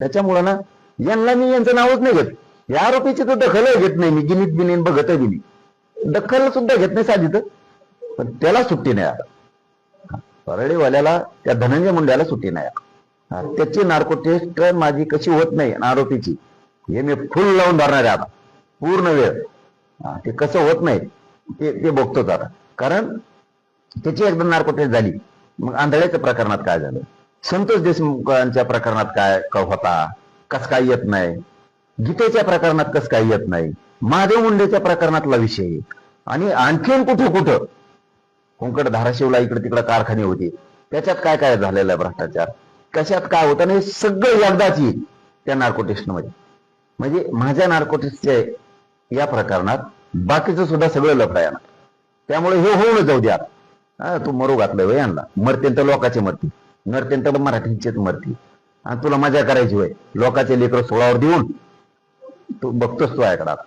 त्याच्यामुळं ना यांना मी यांचं नावच नाही घेत. या आरोपीची तर दखलही घेत नाही मी, गिनीत बिनीन बघतही बिनी, दखल सुद्धा घेत नाही साधित. पण त्याला सुट्टी नाही आता. परळीवाल्याला, त्या धनंजय मुंड्याला सुट्टी नाही आता. त्याची नार्को टेस्ट माझी कशी होत नाही आरोपीची, हे मी फुल लावून धरणार आहे आता पूर्ण वेळ. ते कसं होत नाही ते बघतोच आता. कारण त्याची एकदा नार्को टेस्ट झाली, मग आंधळ्याच्या प्रकरणात काय झालं, संतोष देशमुखांच्या प्रकरणात काय होता, कस काय येत नाही, गीतेच्या प्रकरणात कस काय येत नाही, महादेव मुंडेच्या प्रकरणातला विषय, आणि आणखीन कुठं कुठं कोंकड धाराशिवला इकडे तिकडे कारखाने होते, त्याच्यात काय काय झालेला आहे भ्रष्टाचार, कशात काय होतं, नाही सगळं एकदाच येईल त्या नार्को टेस्टमध्ये. म्हणजे माझ्या नार्को टेस्टच्या या प्रकरणात बाकीचं सुद्धा सगळं लफडा येणार. त्यामुळे हे होऊन जाऊ द्या. तू मरू घातलं वय यांना, मरतेंत लोकांचे मरती, नरतेंत मराठीचेच मरती, आणि तुला मजा करायची वय लोकांचे लेकर सोळावर देऊन. तू बघतोस तू ऐकडा.